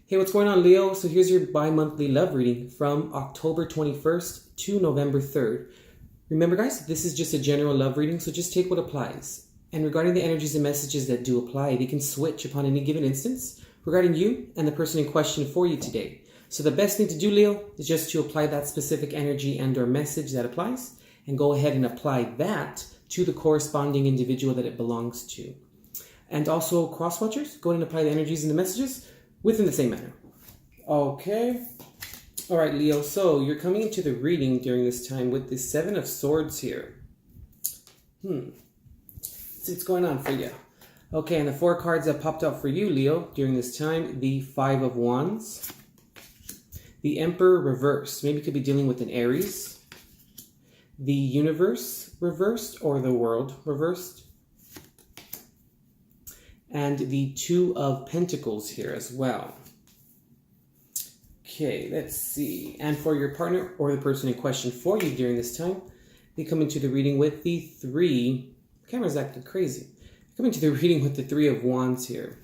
Hey, what's going on, Leo? So here's your bi-monthly love reading from October 21st to November 3rd. Remember, guys, this is just a general love reading, so just take what applies. And regarding the energies and messages that do apply, they can switch upon any given instance regarding you and the person in question for you today. So the best thing to do, Leo, is just to apply that specific energy and or message that applies and go ahead and apply that to the corresponding individual that it belongs to. And also, cross-watchers, go ahead and apply the energies and the messages within the same manner. Okay. All right, Leo. So you're coming into the reading during this time with the Seven of Swords here. See what's going on for you. Okay, and the four cards that popped up for you, Leo, during this time, the Five of Wands, the Emperor reversed. Maybe you could be dealing with an Aries, the Universe reversed, or the World reversed, and the Two of Pentacles here as well. Okay, let's see. And for your partner or the person in question for you during this time, they come into the reading with the three. The camera's acting crazy. Come into the reading with the Three of Wands here.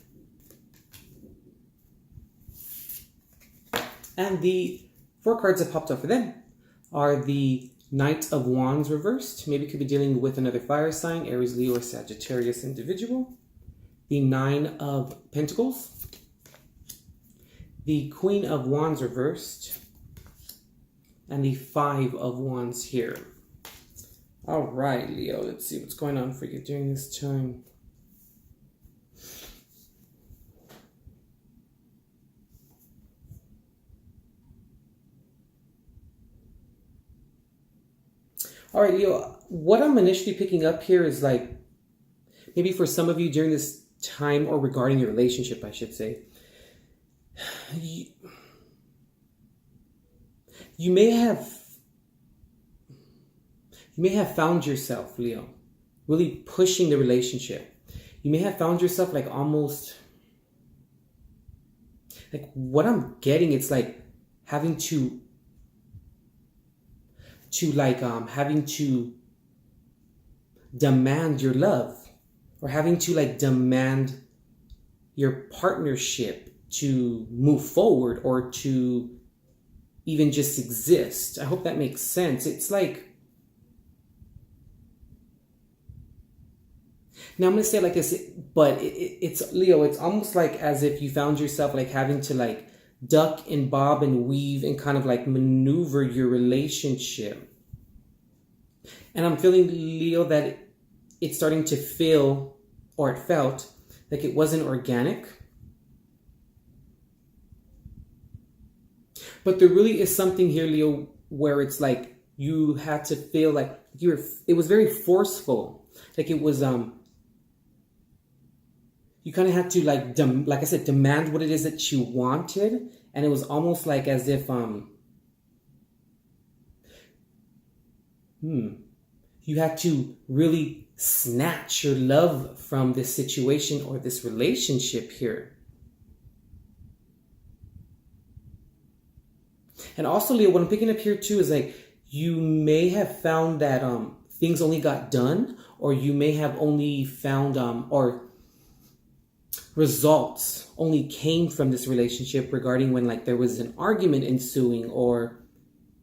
And the four cards that popped up for them are the Knight of Wands reversed. Maybe you could be dealing with another fire sign, Aries, Leo, or Sagittarius individual. The Nine of Pentacles, the Queen of Wands reversed, and the Five of Wands here. All right, Leo, let's see what's going on for you during this time. All right, Leo, what I'm initially picking up here is like, maybe for some of you during this time, or regarding your relationship, I should say, you may have found yourself, Leo, really pushing the relationship. You may have found yourself like almost, like what I'm getting, it's like having to demand your love, or having to like demand your partnership to move forward or to even just exist. I hope that makes sense. It's like, now I'm going to say it like this, but it's Leo, it's almost like as if you found yourself like having to like duck and bob and weave and kind of like maneuver your relationship. And I'm feeling, Leo, that it's starting to feel, or it felt, like it wasn't organic. But there really is something here, Leo, where it's like you had to feel like it was very forceful. Like it was, you kind of had to like I said, demand what it is that you wanted. And it was almost like as if, you had to really snatch your love from this situation or this relationship here. And also, Leo, what I'm picking up here too is like you may have found that things only got done, or you may have only found or results only came from this relationship regarding when like there was an argument ensuing, or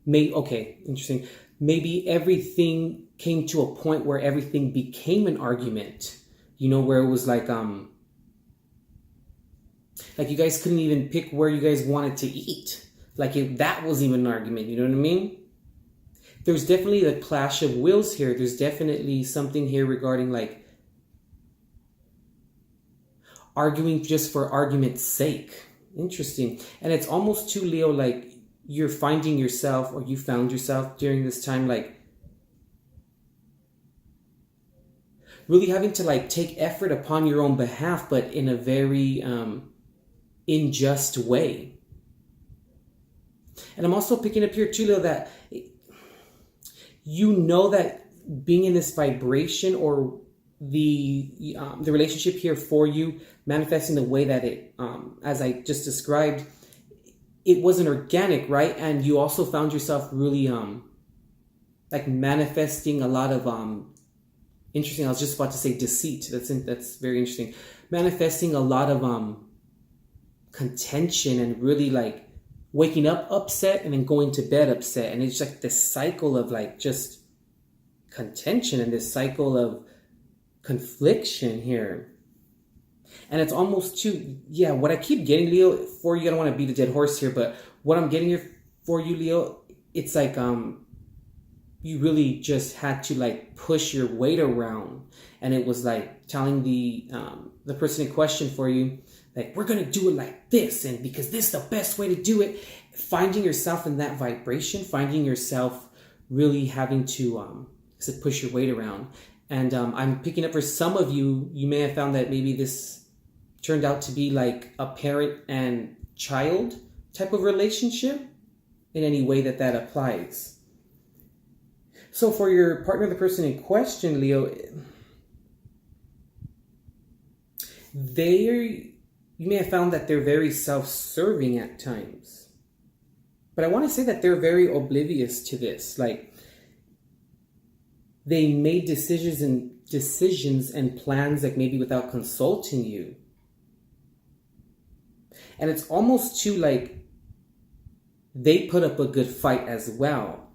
interesting. Maybe everything came to a point where everything became an argument, where it was like you guys couldn't even pick where you guys wanted to eat. Like that was even an argument, you know what I mean? There's definitely a clash of wills here. There's definitely something here regarding like arguing just for argument's sake. Interesting. And it's almost too, Leo, like you're finding yourself, or you found yourself during this time, like really having to like take effort upon your own behalf, but in a very unjust way. And I'm also picking up here too, Leo, that that being in this vibration, or the relationship here for you manifesting the way that it, as I just described, it wasn't organic, right? And you also found yourself really like manifesting a lot of interesting. I was just about to say deceit. That's very interesting. Manifesting a lot of contention and really like waking up upset and then going to bed upset. And it's like this cycle of like just contention and this cycle of confliction here. And it's almost too, yeah, what I keep getting, Leo, for you, I don't want to beat a dead horse here, but what I'm getting here for you, Leo, it's like you really just had to like push your weight around. And it was like telling the person in question for you, like, we're going to do it like this. And because this is the best way to do it, finding yourself in that vibration, finding yourself really having to push your weight around. And I'm picking up for some of you, you may have found that maybe this turned out to be like a parent and child type of relationship in any way that applies. So for your partner, the person in question, Leo, you may have found that they're very self-serving at times. But I want to say that they're very oblivious to this. Like, they made decisions and plans like maybe without consulting you. And it's almost too like they put up a good fight as well.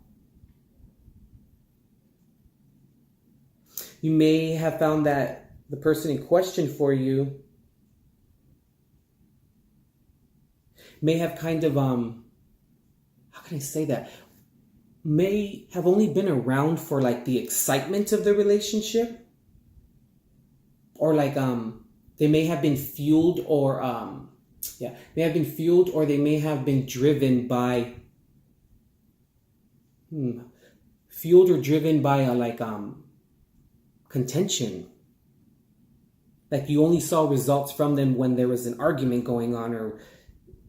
You may have found that the person in question for you may have kind of, how can I say that? May have only been around for like the excitement of the relationship. Or like, they may have been fueled or, may have been fueled or they may have been driven by, fueled or driven by a contention. Like you only saw results from them when there was an argument going on, or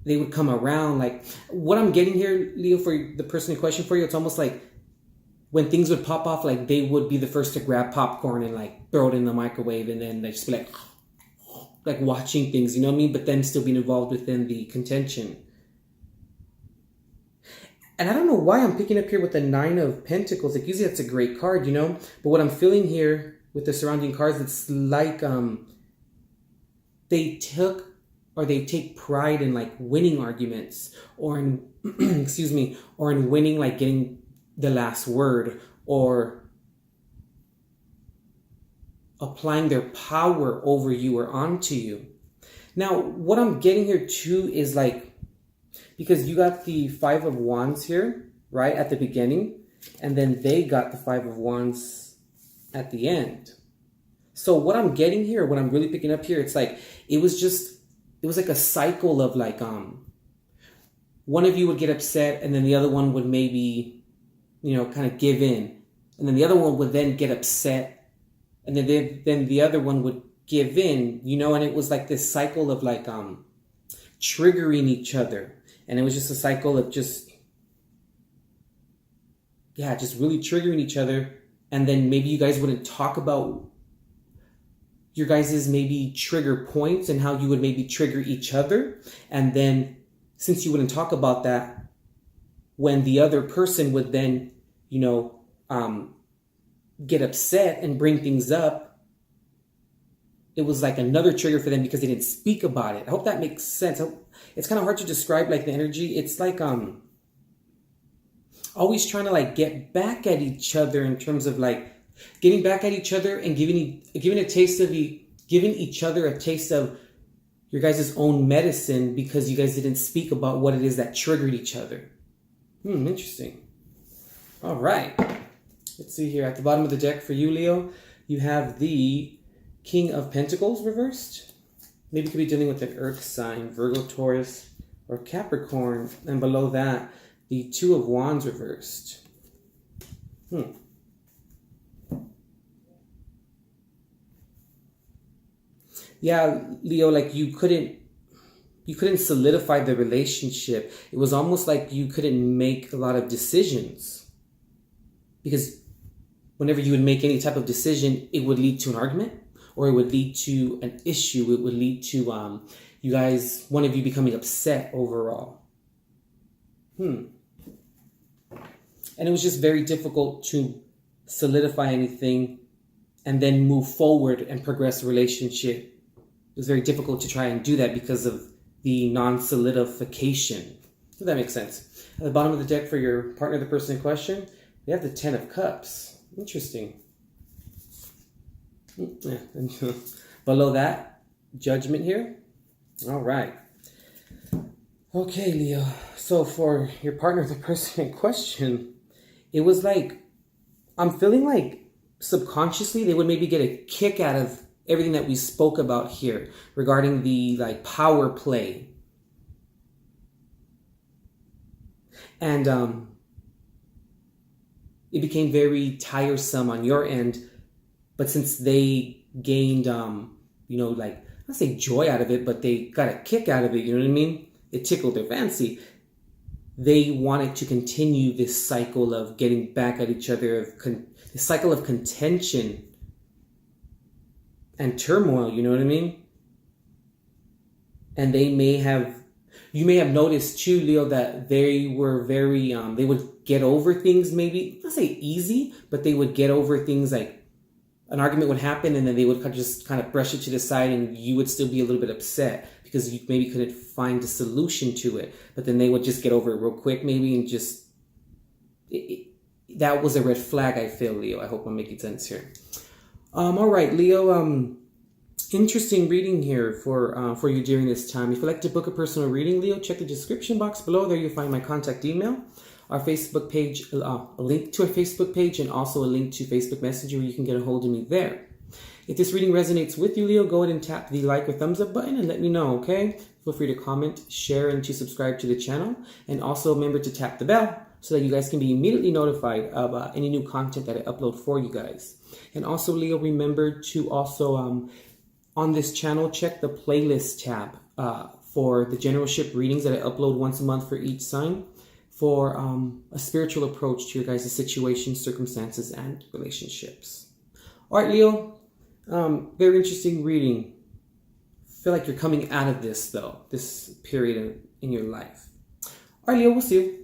they would come around. Like what I'm getting here, Leo, for the person in question for you, it's almost like when things would pop off, like they would be the first to grab popcorn and like throw it in the microwave, and then they just be like watching things, you know what I mean? But then still being involved within the contention. And I don't know why I'm picking up here with the 9 of Pentacles. Like usually that's a great card, you know? But what I'm feeling here with the surrounding cards, it's like they take pride in like winning arguments, or in or in winning, like getting the last word, or applying their power over you or onto you. Now, what I'm getting here too is like, because you got the 5 of Wands here, right, at the beginning, and then they got the 5 of Wands at the end. So what I'm getting here, what I'm really picking up here, it's like, it was like a cycle of like, one of you would get upset, and then the other one would maybe, kind of give in. And then the other one would then get upset, and then the other one would give in, and it was like this cycle of like, triggering each other. And it was just a cycle of just really triggering each other. And then maybe you guys wouldn't talk about your guys' maybe trigger points and how you would maybe trigger each other. And then since you wouldn't talk about that, when the other person would then, get upset and bring things up, it was like another trigger for them because they didn't speak about it. I hope that makes sense. It's kind of hard to describe like the energy. It's like always trying to like get back at each other in terms of like getting back at each other and giving each other a taste of your guys' own medicine because you guys didn't speak about what it is that triggered each other. Interesting. All right. Let's see here. At the bottom of the deck for you, Leo, you have the King of Pentacles reversed. Maybe you could be dealing with an Earth sign, Virgo, Taurus, or Capricorn. And below that, the 2 of Wands reversed. Yeah, Leo, like you couldn't solidify the relationship. It was almost like you couldn't make a lot of decisions. Because whenever you would make any type of decision, it would lead to an argument, or it would lead to an issue. It would lead to you guys, one of you becoming upset overall. And it was just very difficult to solidify anything and then move forward and progress the relationship. It was very difficult to try and do that because of the non-solidification. Does that make sense? At the bottom of the deck for your partner, the person in question, we have the Ten of Cups. Interesting. Yeah. Below that, Judgment here. All right. Okay, Leo. So for your partner, the person in question, it was like, I'm feeling like subconsciously they would maybe get a kick out of everything that we spoke about here regarding the like power play. And it became very tiresome on your end, but since they gained, like, I don't say joy out of it, but they got a kick out of it, you know what I mean? It tickled their fancy. They wanted to continue this cycle of getting back at each other, the cycle of contention and turmoil, you know what I mean? And you may have noticed too, Leo, that they were very, they would get over things maybe, not say easy, but they would get over things like an argument would happen and then they would just kind of brush it to the side and you would still be a little bit upset because you maybe couldn't find a solution to it. But then they would just get over it real quick maybe and just... that was a red flag, I feel, Leo. I hope I'm making sense here. All right, Leo. Interesting reading here for you during this time. If you'd like to book a personal reading, Leo, check the description box below. There you'll find my contact email, our Facebook page, a link to our Facebook page, and also a link to Facebook Messenger where you can get a hold of me there. If this reading resonates with you, Leo, go ahead and tap the like or thumbs up button and let me know, okay? Feel free to comment, share, and to subscribe to the channel. And also remember to tap the bell so that you guys can be immediately notified of any new content that I upload for you guys. And also, Leo, remember to also, on this channel, check the playlist tab for the generalship readings that I upload once a month for each sign for a spiritual approach to your guys' situations, circumstances, and relationships. All right, Leo, very interesting reading. Feel like you're coming out of this, though, this period in your life. All right, Leo, we'll see you.